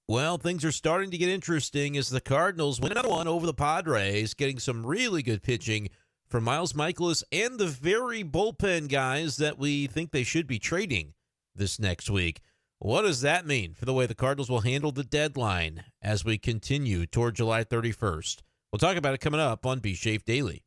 Well, things are starting to get interesting as the Cardinals win another one over the Padres, getting some really good pitching from Miles Michaelis and the very bullpen guys that we think they should be trading this next week. What does that mean for the way the Cardinals will handle the deadline as we continue toward July 31st? We'll talk about it coming up on B-Schaeff Daily.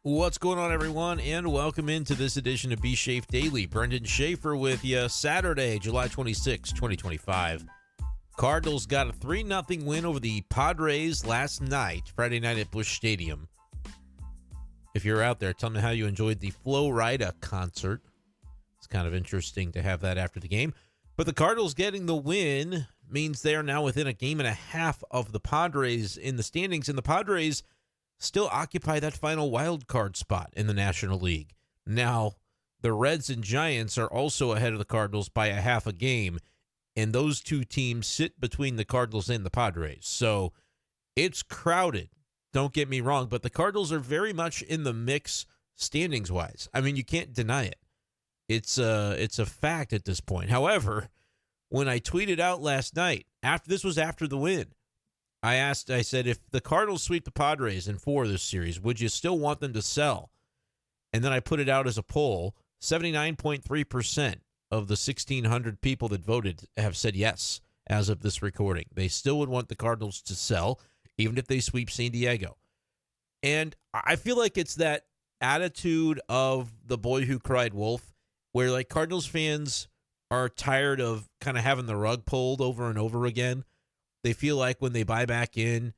What's going on, everyone, and welcome into this edition of B-Schaeff Daily. Brenden Schaeffer with you. Saturday, July 26, 2025. Cardinals got a 3-0 win over the Padres last night, Friday night at Busch Stadium. If you're out there, tell me how you enjoyed the Flo Rida concert. It's kind of interesting to have that after the game. But the Cardinals getting the win means they are now within a game and a half of the Padres in the standings, and the Padres still occupy that final wild card spot in the National League. Now, the Reds and Giants are also ahead of the Cardinals by a half a game, and those two teams sit between the Cardinals and the Padres. So it's crowded, don't get me wrong, but the Cardinals are very much in the mix standings-wise. I mean, you can't deny it. It's a fact at this point. However, when I tweeted out last night, this was after the win, I said, if the Cardinals sweep the Padres in 4 of this series, would you still want them to sell? And then I put it out as a poll. 79.3% of the 1,600 people that voted have said yes as of this recording. They still would want the Cardinals to sell, even if they sweep San Diego. And I feel like it's that attitude of the boy who cried wolf, where like Cardinals fans are tired of kind of having the rug pulled over and over again. They feel like when they buy back in,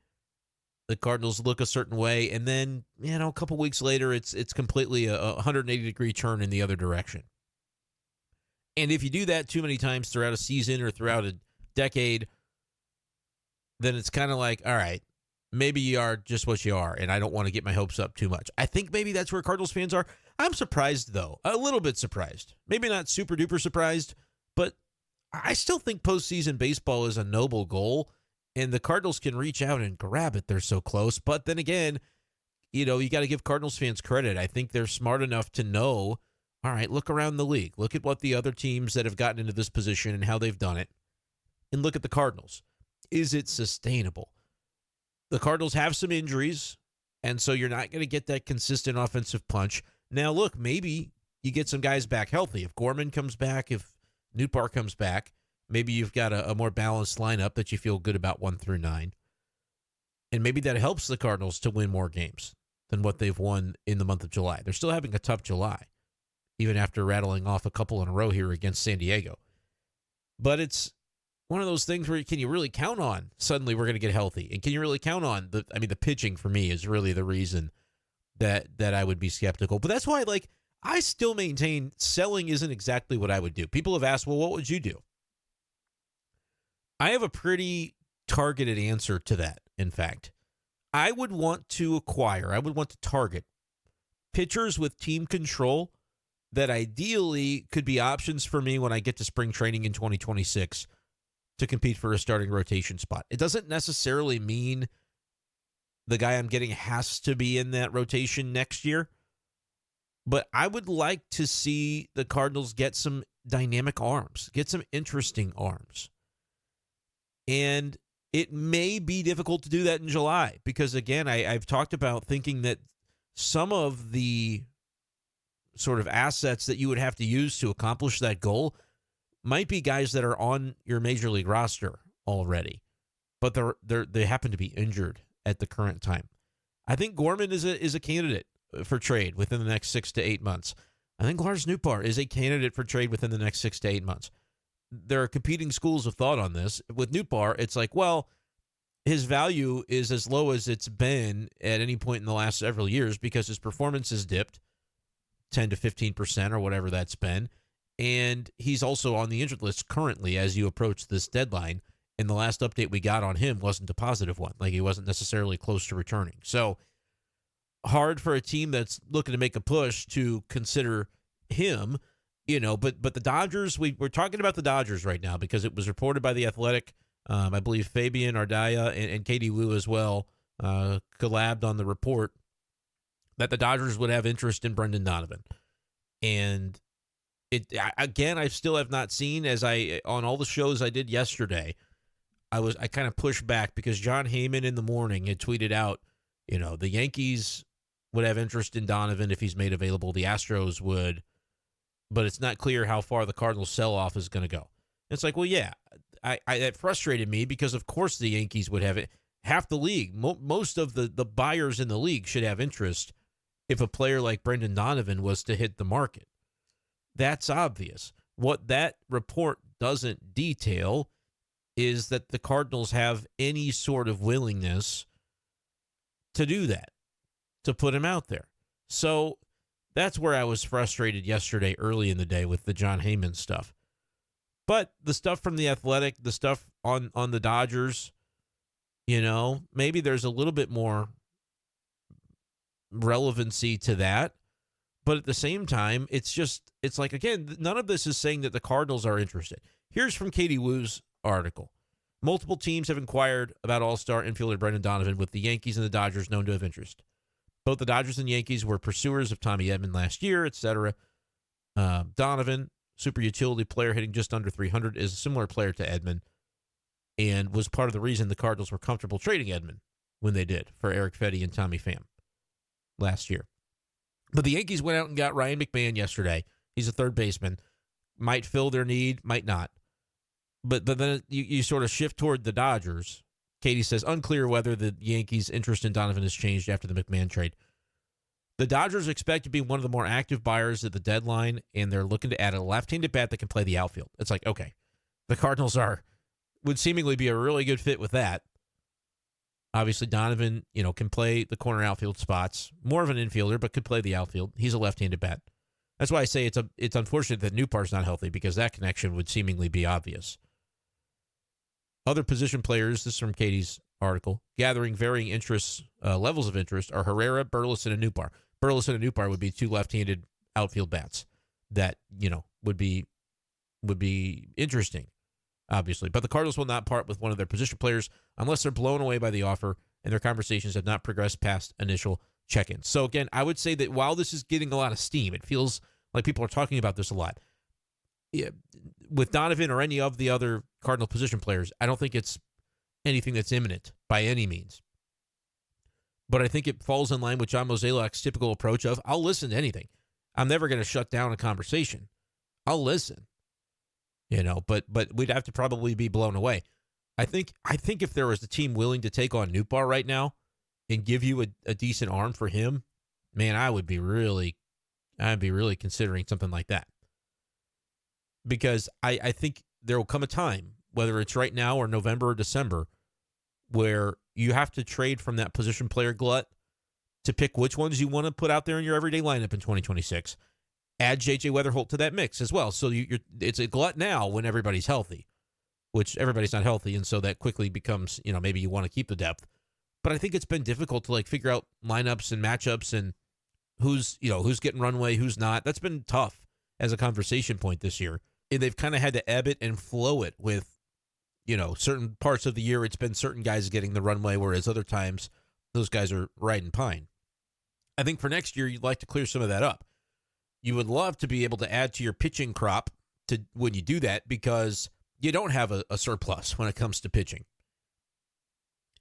the Cardinals look a certain way, and then, a couple weeks later, it's completely a 180-degree turn in the other direction. And if you do that too many times throughout a season or throughout a decade, then it's kind of like, all right, maybe you are just what you are, and I don't want to get my hopes up too much. I think maybe that's where Cardinals fans are. I'm surprised, though, a little bit surprised. Maybe not super-duper surprised, but I still think postseason baseball is a noble goal, and the Cardinals can reach out and grab it. They're so close. But then again, you got to give Cardinals fans credit. I think they're smart enough to know, all right, look around the league. Look at what the other teams that have gotten into this position and how they've done it. And look at the Cardinals. Is it sustainable? The Cardinals have some injuries, and so you're not going to get that consistent offensive punch. Now, look, maybe you get some guys back healthy. If Gorman comes back, if Nootbaar comes back, maybe you've got a more balanced lineup that you feel good about 1 through 9. And maybe that helps the Cardinals to win more games than what they've won in the month of July. They're still having a tough July, even after rattling off a couple in a row here against San Diego. But it's one of those things where can you really count on suddenly we're going to get healthy? And can you really count on the pitching for me is really the reason that I would be skeptical. But that's why, I still maintain selling isn't exactly what I would do. People have asked, well, what would you do? I have a pretty targeted answer to that, in fact. I would want to target pitchers with team control that ideally could be options for me when I get to spring training in 2026 to compete for a starting rotation spot. It doesn't necessarily mean the guy I'm getting has to be in that rotation next year, but I would like to see the Cardinals get some dynamic arms, get some interesting arms. And it may be difficult to do that in July because, again, I've talked about thinking that some of the sort of assets that you would have to use to accomplish that goal might be guys that are on your major league roster already, but they happen to be injured at the current time. I think Gorman is a candidate for trade within the next 6 to 8 months. I think Lars Nootbaar is a candidate for trade within the next 6 to 8 months. There are competing schools of thought on this. With Nootbaar, it's like, well, his value is as low as it's been at any point in the last several years because his performance has dipped 10 to 15% or whatever that's been. And he's also on the injured list currently as you approach this deadline. And the last update we got on him wasn't a positive one. He wasn't necessarily close to returning. So hard for a team that's looking to make a push to consider him. But the Dodgers, we're talking about the Dodgers right now because it was reported by The Athletic. I believe Fabian Ardaya and Katie Wu as well collabed on the report that the Dodgers would have interest in Brenden Donovan. And I still have not seen, on all the shows I did yesterday, I kind of pushed back because John Heyman in the morning had tweeted out, the Yankees would have interest in Donovan if he's made available. The Astros would, but it's not clear how far the Cardinals sell-off is going to go. It's like, well, yeah, that frustrated me because, of course, the Yankees would have it. Half the league, most of the buyers in the league should have interest if a player like Brenden Donovan was to hit the market. That's obvious. What that report doesn't detail is that the Cardinals have any sort of willingness to do that, to put him out there. So that's where I was frustrated yesterday early in the day with the John Heyman stuff. But the stuff from The Athletic, the stuff on the Dodgers, maybe there's a little bit more relevancy to that. But at the same time, it's like, again, none of this is saying that the Cardinals are interested. Here's from Katie Woo's article. Multiple teams have inquired about All-Star infielder Brenden Donovan, with the Yankees and the Dodgers known to have interest. Both the Dodgers and Yankees were pursuers of Tommy Edman last year, etc. Donovan, super utility player hitting just under 300, is a similar player to Edman and was part of the reason the Cardinals were comfortable trading Edman when they did for Eric Fedde and Tommy Pham last year. But the Yankees went out and got Ryan McMahon yesterday. He's a third baseman. Might fill their need, might not. But then you sort of shift toward the Dodgers. Katie says, unclear whether the Yankees' interest in Donovan has changed after the McMahon trade. The Dodgers expect to be one of the more active buyers at the deadline, and they're looking to add a left-handed bat that can play the outfield. It's like, okay, the Cardinals would seemingly be a really good fit with that. Obviously, Donovan, can play the corner outfield spots. More of an infielder, but could play the outfield. He's a left-handed bat. That's why I say it's unfortunate that Newpar's not healthy, because that connection would seemingly be obvious. Other position players, this is from Katie's article, gathering varying interests, levels of interest, are Herrera, Burleson, and Newpar. Burleson and Newpar would be two left-handed outfield bats that, would be interesting, obviously. But the Cardinals will not part with one of their position players unless they're blown away by the offer, and their conversations have not progressed past initial check-ins. So, again, I would say that while this is getting a lot of steam, it feels like people are talking about this a lot. Yeah, with Donovan or any of the other Cardinal position players, I don't think it's anything that's imminent by any means. But I think it falls in line with John Mozeliak's typical approach of, I'll listen to anything. I'm never going to shut down a conversation. I'll listen. But we'd have to probably be blown away. I think if there was a team willing to take on Newpar right now and give you a decent arm for him, man, I'd be really considering something like that. Because I think there will come a time, whether it's right now or November or December, where you have to trade from that position player glut to pick which ones you want to put out there in your everyday lineup in 2026. Add J.J. Weatherholt to that mix as well. So it's a glut now when everybody's healthy, which everybody's not healthy, and so that quickly becomes, maybe you want to keep the depth. But I think it's been difficult to figure out lineups and matchups and who's getting runway, who's not. That's been tough as a conversation point this year. And they've kind of had to ebb it and flow it with, certain parts of the year it's been certain guys getting the runway, whereas other times those guys are riding pine. I think for next year you'd like to clear some of that up. You would love to be able to add to your pitching crop when you do that, because you don't have a surplus when it comes to pitching.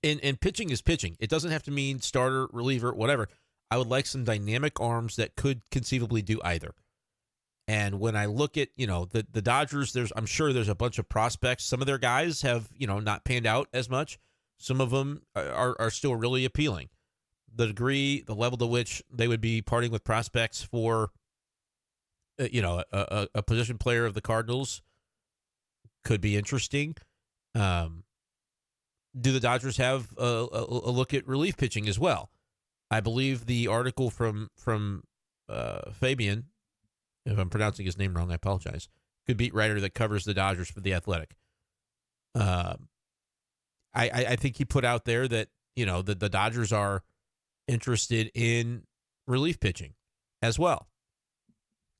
And pitching is pitching. It doesn't have to mean starter, reliever, whatever. I would like some dynamic arms that could conceivably do either. And when I look at, the Dodgers, I'm sure there's a bunch of prospects. Some of their guys have, not panned out as much. Some of them are still really appealing. The degree, the level to which they would be parting with prospects for, a position player of the Cardinals could be interesting. Do the Dodgers have a look at relief pitching as well? I believe the article from Fabian, if I'm pronouncing his name wrong, I apologize, good beat writer that covers the Dodgers for The Athletic. I think he put out there that, the Dodgers are interested in relief pitching as well.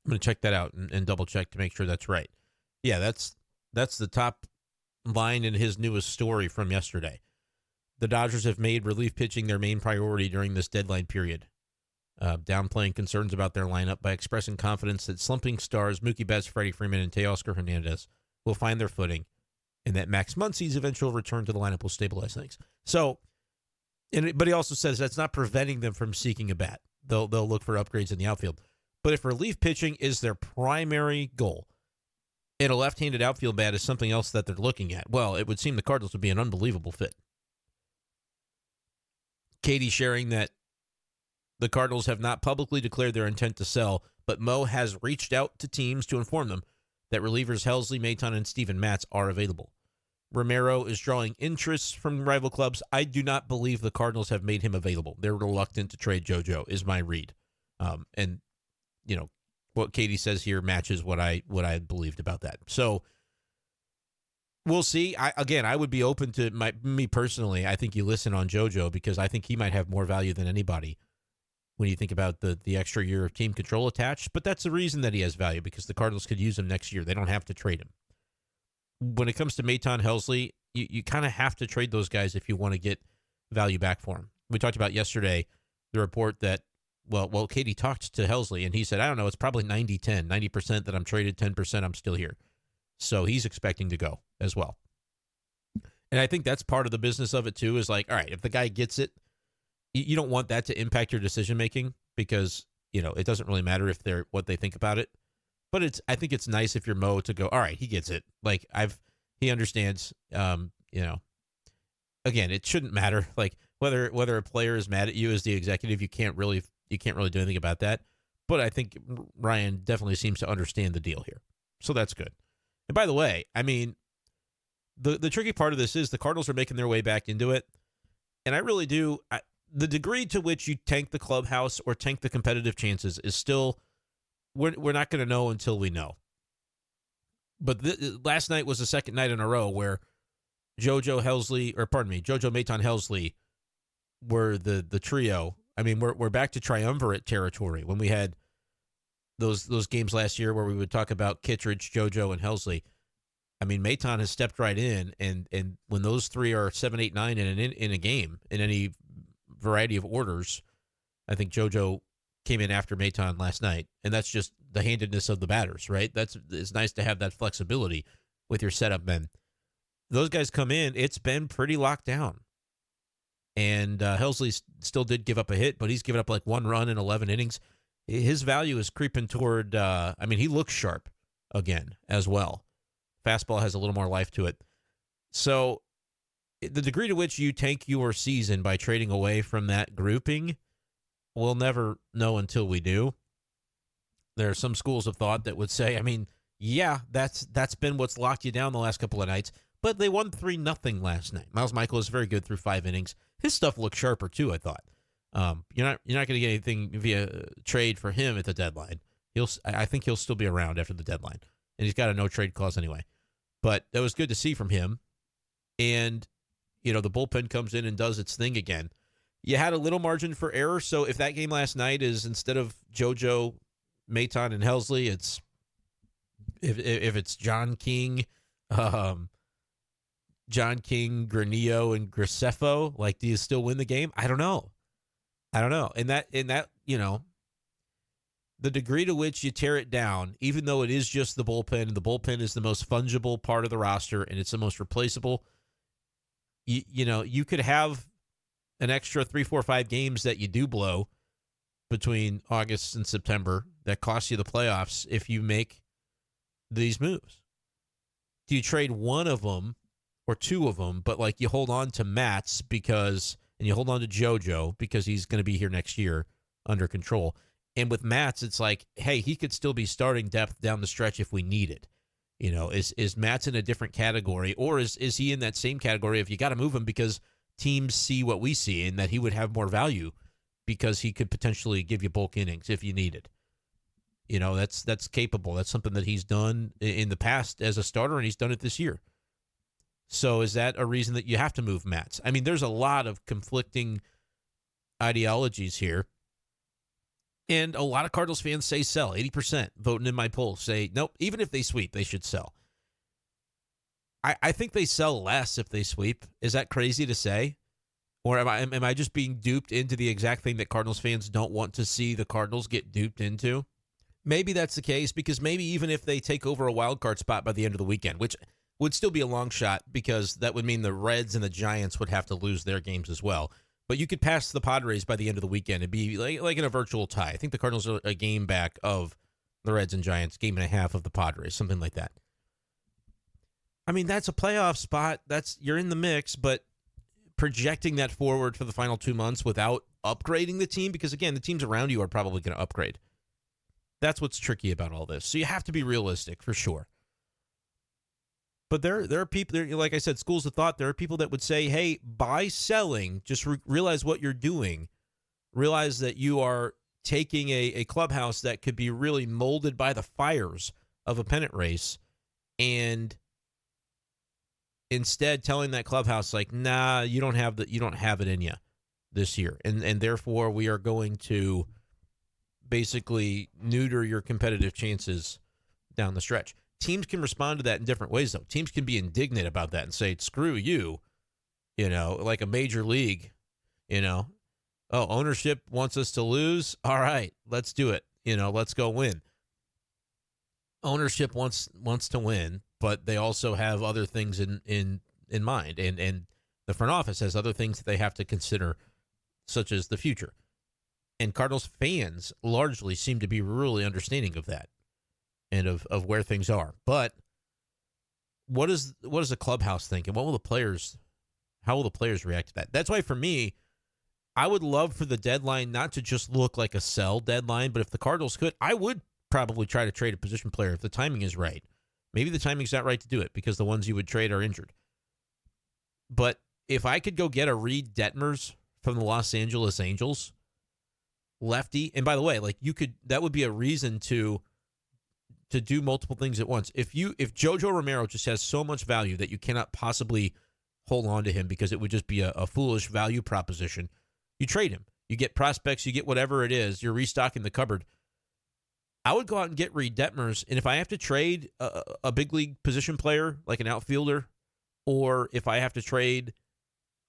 I'm going to check that out and double check to make sure that's right. Yeah, that's the top line in his newest story from yesterday. The Dodgers have made relief pitching their main priority during this deadline period. downplaying concerns about their lineup by expressing confidence that slumping stars Mookie Betts, Freddie Freeman, and Teoscar Hernandez will find their footing, and that Max Muncy's eventual return to the lineup will stabilize things. So, but he also says that's not preventing them from seeking a bat. They'll look for upgrades in the outfield. But if relief pitching is their primary goal, and a left-handed outfield bat is something else that they're looking at, well, it would seem the Cardinals would be an unbelievable fit. Katie sharing that the Cardinals have not publicly declared their intent to sell, but Mo has reached out to teams to inform them that relievers Helsley, Maton, and Steven Matz are available. Romero is drawing interest from rival clubs. I do not believe the Cardinals have made him available. They're reluctant to trade JoJo, is my read. And, what Katie says here matches what I believed about that. So we'll see. I would be open to me personally. I think you listen on JoJo because I think he might have more value than anybody when you think about the extra year of team control attached. But that's the reason that he has value, because the Cardinals could use him next year. They don't have to trade him. When it comes to Maton, Helsley, you kind of have to trade those guys if you want to get value back for him. We talked about yesterday the report that, well, Katie talked to Helsley, and he said, I don't know, it's probably 90-10, 90% that I'm traded, 10% I'm still here. So he's expecting to go as well. And I think that's part of the business of it, too, is like, all right, if the guy gets it, you don't want that to impact your decision-making because, it doesn't really matter if they're what they think about it. But I think it's nice if you're Mo to go, all right, he gets it. Like he understands, again, it shouldn't matter. Like whether a player is mad at you as the executive, you can't really do anything about that. But I think Ryan definitely seems to understand the deal here. So that's good. And by the way, I mean, the tricky part of this is the Cardinals are making their way back into it. And I really do. The degree to which you tank the clubhouse or tank the competitive chances is still, we're not going to know until we know. But last night was the second night in a row where JoJo, Maton, Helsley were the trio. I mean, we're back to triumvirate territory when we had those games last year where we would talk about Kittredge, JoJo, and Helsley. I mean, Maton has stepped right in, and when those three are 7, 8, 9 in a game in any variety of orders, I think JoJo came in after Maton last night, and that's just the handedness of the batters, right? It's nice to have that flexibility with your setup men. Those guys come in, it's been pretty locked down. And Helsley still did give up a hit, but he's given up like 1 run in 11 innings. His value is creeping toward, he looks sharp again as well. Fastball has a little more life to it. So the degree to which you tank your season by trading away from that grouping, we'll never know until we do. There are some schools of thought that would say, that's been what's locked you down the last couple of nights, but they won 3-0 last night. Miles Michael is very good through 5 innings. His stuff looked sharper too, I thought. You're not going to get anything via trade for him at the deadline. I think he'll still be around after the deadline, and he's got a no trade clause anyway. But that was good to see from him. And the bullpen comes in and does its thing again. You had a little margin for error, so if that game last night is instead of JoJo, Maton, and Helsley, it's if it's John King, Granillo, and Graceffo, like, do you still win the game? I don't know. And that the degree to which you tear it down, even though it is just the bullpen is the most fungible part of the roster and it's the most replaceable. You could have an extra 3, 4, 5 games that you do blow between August and September that cost you the playoffs if you make these moves. Do you trade one of them or 2 of them, but like you hold on to Matz and you hold on to JoJo because he's going to be here next year under control. And with Matz, it's like, hey, he could still be starting depth down the stretch if we need it. Is Matz in a different category, or is he in that same category if you got to move him because teams see what we see and that he would have more value because he could potentially give you bulk innings if you need it? That's capable. That's something that he's done in the past as a starter, and he's done it this year. So is that a reason that you have to move Matz? I mean, there's a lot of conflicting ideologies here. And a lot of Cardinals fans say sell. 80% voting in my poll say, nope, even if they sweep, they should sell. I think they sell less if they sweep. Is that crazy to say? Or am I just being duped into the exact thing that Cardinals fans don't want to see the Cardinals get duped into? Maybe that's the case, because maybe even if they take over a wild card spot by the end of the weekend, which would still be a long shot because that would mean the Reds and the Giants would have to lose their games as well. But you could pass the Padres by the end of the weekend and be like in a virtual tie. I think the Cardinals are a game back of the Reds and Giants, game and a half of the Padres, something like that. I mean, that's a playoff spot. You're in the mix, but projecting that forward for the final 2 months without upgrading the team, because again, the teams around you are probably going to upgrade. That's what's tricky about all this. So you have to be realistic for sure. But there are people, like I said, schools of thought. There are people that would say, hey, by selling, just realize what you're doing. Realize that you are taking a clubhouse that could be really molded by the fires of a pennant race, and instead telling that clubhouse, like, nah, you don't have it in you this year. And therefore we are going to basically neuter your competitive chances down the stretch. Teams can respond to that in different ways, though. Teams can be indignant about that and say, screw you, like a major league, oh, ownership wants us to lose. All right, let's do it. Let's go win. Ownership wants to win, but they also have other things in mind. And the front office has other things that they have to consider, such as the future. And Cardinals fans largely seem to be really understanding of that and of where things are. But what does the clubhouse think, and how will the players react to that? That's why, for me, I would love for the deadline not to just look like a sell deadline, but if the Cardinals could, I would probably try to trade a position player if the timing is right. Maybe the timing's not right to do it because the ones you would trade are injured. But if I could go get a Reed Detmers from the Los Angeles Angels, lefty, and by the way, that would be a reason to do multiple things at once. If Jojo Romero just has so much value that you cannot possibly hold on to him because it would just be a foolish value proposition, you trade him. You get prospects, you get whatever it is, you're restocking the cupboard. I would go out and get Reed Detmers, and if I have to trade a big league position player like an outfielder, or if I have to trade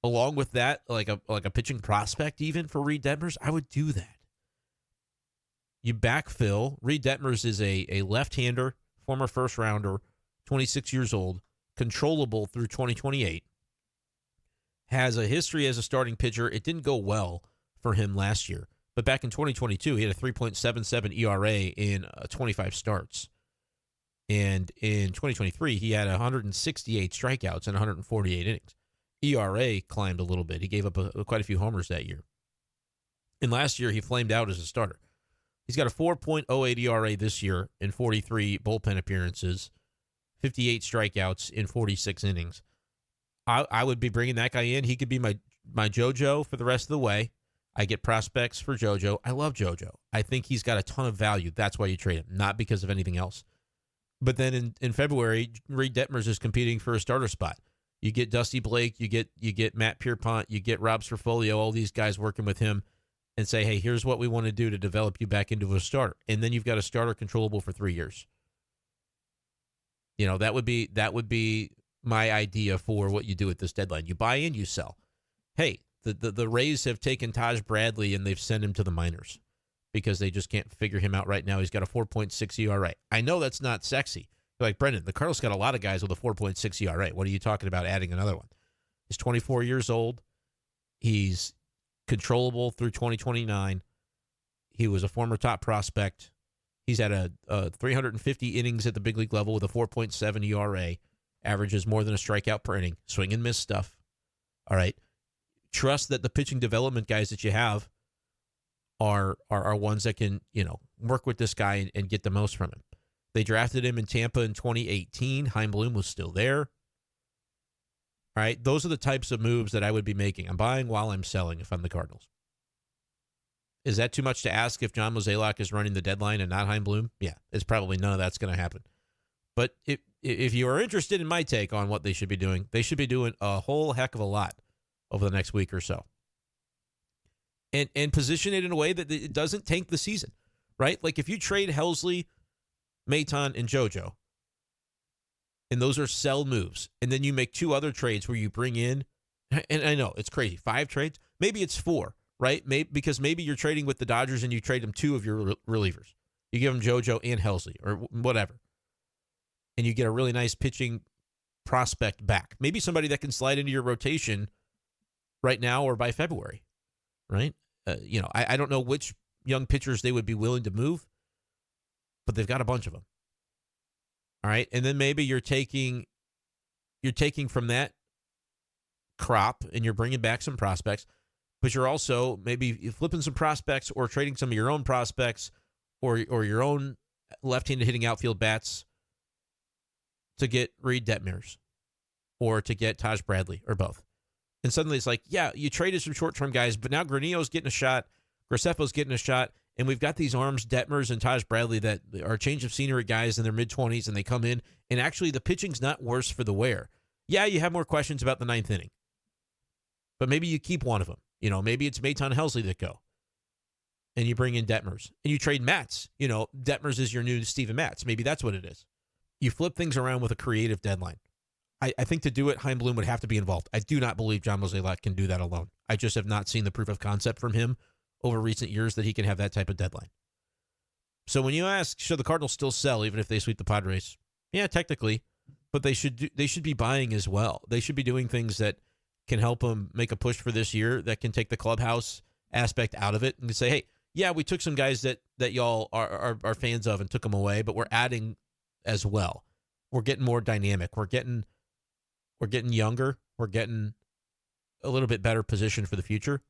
along with that like a pitching prospect even for Reed Detmers, I would do that. You backfill. Reed Detmers is a left-hander, former first-rounder, 26 years old, controllable through 2028. Has a history as a starting pitcher. It didn't go well for him last year. But back in 2022, he had a 3.77 ERA in 25 starts. And in 2023, he had 168 strikeouts and 148 innings. ERA climbed a little bit. He gave up quite a few homers that year. And last year, he flamed out as a starter. He's got a 4.08 ERA this year in 43 bullpen appearances, 58 strikeouts in 46 innings. I would be bringing that guy in. He could be my JoJo for the rest of the way. I get prospects for JoJo. I love JoJo. I think he's got a ton of value. That's why you trade him, not because of anything else. But then in February, Reed Detmers is competing for a starter spot. You get Dusty Blake, you get Matt Pierpont, you get Rob Strofolio, all these guys working with him, and say, hey, here's what we want to do to develop you back into a starter. And then you've got a starter controllable for 3 years. That would be my idea for what you do at this deadline. You buy in, you sell. Hey, the Rays have taken Taj Bradley and they've sent him to the minors because they just can't figure him out right now. He's got a 4.6 ERA. I know that's not sexy. You're like, Brenden, the Cardinals got a lot of guys with a 4.6 ERA. What are you talking about adding another one? He's 24 years old. He's controllable through 2029. He was a former top prospect. He's had a 350 innings at the big league level with a 4.7 ERA. Averages more than a strikeout per inning. Swing and miss stuff. All right. Trust that the pitching development guys that you have are ones that can, work with this guy and get the most from him. They drafted him in Tampa in 2018. Chaim Bloom was still there. All right. Those are the types of moves that I would be making. I'm buying while I'm selling if I'm the Cardinals. Is that too much to ask if John Mozeliak is running the deadline and not Chaim Bloom? Yeah, it's probably none of that's going to happen. But if you are interested in my take on what they should be doing a whole heck of a lot over the next week or so. And position it in a way that it doesn't tank the season, right? Like if you trade Helsley, Maton, and JoJo, and those are sell moves, and then you make two other trades where you bring in And I know it's crazy. 5 trades? Maybe it's 4, right? Because maybe you're trading with the Dodgers and you trade them 2 of your relievers. You give them JoJo and Helsley or whatever. And you get a really nice pitching prospect back. Maybe somebody that can slide into your rotation right now or by February, right? I don't know which young pitchers they would be willing to move, but they've got a bunch of them. All right. And then maybe you're taking from that crop and you're bringing back some prospects, but you're also maybe flipping some prospects or trading some of your own prospects or your own left-handed hitting outfield bats to get Reed Detmers or to get Taj Bradley or both. And suddenly it's like, yeah, you traded some short-term guys, but now Granillo's getting a shot, Graceffo's getting a shot, and we've got these arms, Detmers and Taj Bradley, that are change of scenery guys in their mid-20s, and they come in, and actually the pitching's not worse for the wear. Yeah, you have more questions about the 9th inning, but maybe you keep one of them. Maybe it's Maton Helsley that go, and you bring in Detmers, and you trade Matz. Detmers is your new Steven Matz. Maybe that's what it is. You flip things around with a creative deadline. I think to do it, Chaim Bloom would have to be involved. I do not believe John Mozeliak can do that alone. I just have not seen the proof of concept from him over recent years that he can have that type of deadline. So when you ask, should the Cardinals still sell even if they sweep the Padres? Yeah, technically, but they should be buying as well. They should be doing things that can help them make a push for this year, that can take the clubhouse aspect out of it and say, hey, yeah, we took some guys that y'all are fans of and took them away, but we're adding as well. We're getting more dynamic. We're getting younger. We're getting a little bit better position for the future.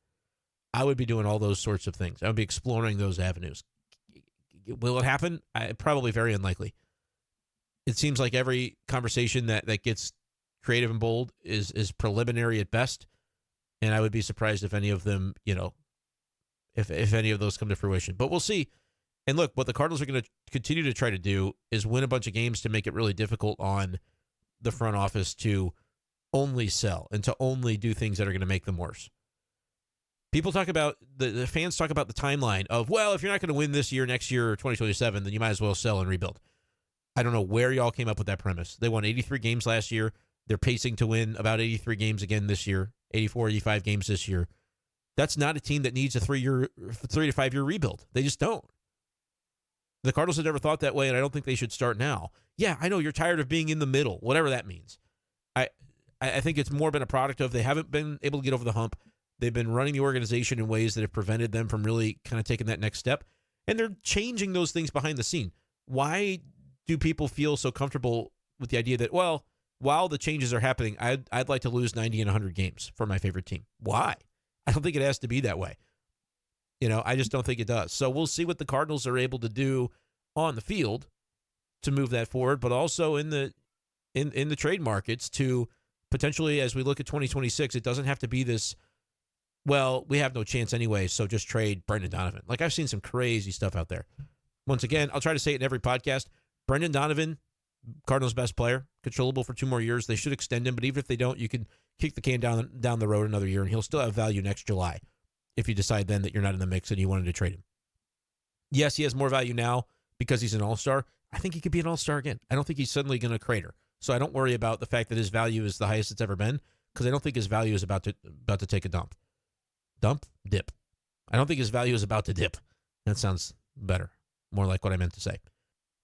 I would be doing all those sorts of things. I would be exploring those avenues. Will it happen? Probably very unlikely. It seems like every conversation that gets creative and bold is preliminary at best, and I would be surprised if any of them, if any of those come to fruition. But we'll see. And look, what the Cardinals are going to continue to try to do is win a bunch of games to make it really difficult on the front office to only sell and to only do things that are going to make them worse. People talk about, the fans talk about the timeline of, well, if you're not going to win this year, next year, or 2027, then you might as well sell and rebuild. I don't know where y'all came up with that premise. They won 83 games last year. They're pacing to win about 83 games again this year, 84, 85 games this year. That's not a team that needs a 3 to 5 year rebuild. They just don't. The Cardinals have never thought that way, and I don't think they should start now. Yeah, I know you're tired of being in the middle, whatever that means. I think it's more been a product of they haven't been able to get over the hump. They've been running the organization in ways that have prevented them from really kind of taking that next step, and they're changing those things behind the scene. Why do people feel so comfortable with the idea that, well, while the changes are happening, I'd like to lose 90 and 100 games for my favorite team? Why? I don't think it has to be that way. I just don't think it does. So we'll see what the Cardinals are able to do on the field to move that forward, but also in the trade markets to potentially, as we look at 2026, it doesn't have to be this, well, we have no chance anyway, so just trade Brenden Donovan. Like, I've seen some crazy stuff out there. Once again, I'll try to say it in every podcast. Brenden Donovan, Cardinals' best player, controllable for 2 more years. They should extend him, but even if they don't, you can kick the can down the road another year, and he'll still have value next July if you decide then that you're not in the mix and you wanted to trade him. Yes, he has more value now because he's an all-star. I think he could be an all-star again. I don't think he's suddenly going to crater. So I don't worry about the fact that his value is the highest it's ever been, because I don't think his value is about to take a dump. Dip. I don't think his value is about to dip. That sounds better. More like what I meant to say.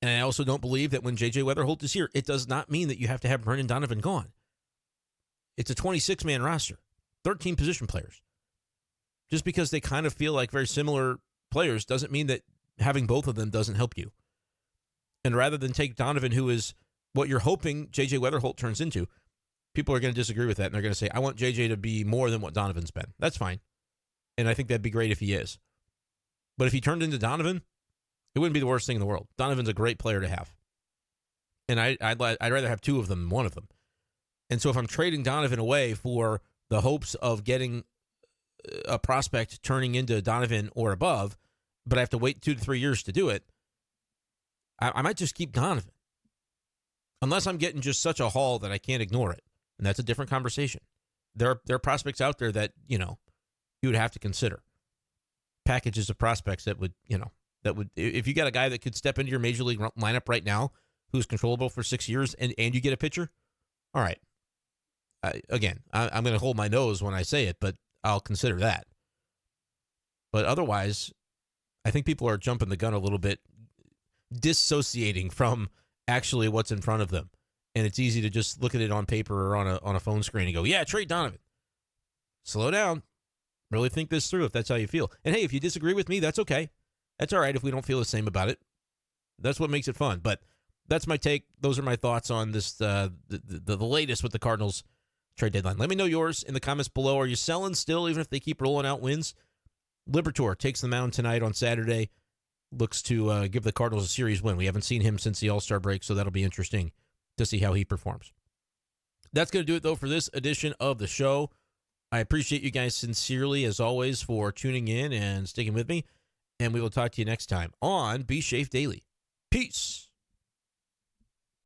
And I also don't believe that when J.J. Weatherholt is here, it does not mean that you have to have Brenden Donovan gone. It's a 26-man roster, 13 position players. Just because they kind of feel like very similar players doesn't mean that having both of them doesn't help you. And rather than take Donovan, who is what you're hoping J.J. Weatherholt turns into, people are going to disagree with that, and they're going to say, I want J.J. to be more than what Donovan's been. That's fine. And I think that'd be great if he is. But if he turned into Donovan, it wouldn't be the worst thing in the world. Donovan's a great player to have. And I'd rather have 2 of them than 1 of them. And so if I'm trading Donovan away for the hopes of getting a prospect turning into Donovan or above, but I have to wait 2 to 3 years to do it, I might just keep Donovan. Unless I'm getting just such a haul that I can't ignore it. And that's a different conversation. There are prospects out there that, you would have to consider. Packages of prospects that would, if you got a guy that could step into your major league lineup right now, who's controllable for 6 years, and you get a pitcher, all right. I'm going to hold my nose when I say it, but I'll consider that. But otherwise, I think people are jumping the gun a little bit, dissociating from actually what's in front of them. And it's easy to just look at it on paper or on a phone screen and go, yeah, trade Donovan. Slow down. Really think this through if that's how you feel. And hey, if you disagree with me, that's okay. That's all right if we don't feel the same about it. That's what makes it fun. But that's my take. Those are my thoughts on this, the latest with the Cardinals trade deadline. Let me know yours in the comments below. Are you selling still, even if they keep rolling out wins? Liberatore takes the mound tonight on Saturday. Looks to give the Cardinals a series win. We haven't seen him since the All-Star break, so that'll be interesting to see how he performs. That's going to do it, though, for this edition of the show. I appreciate you guys sincerely, as always, for tuning in and sticking with me. And we will talk to you next time on B-Schaeff Daily. Peace.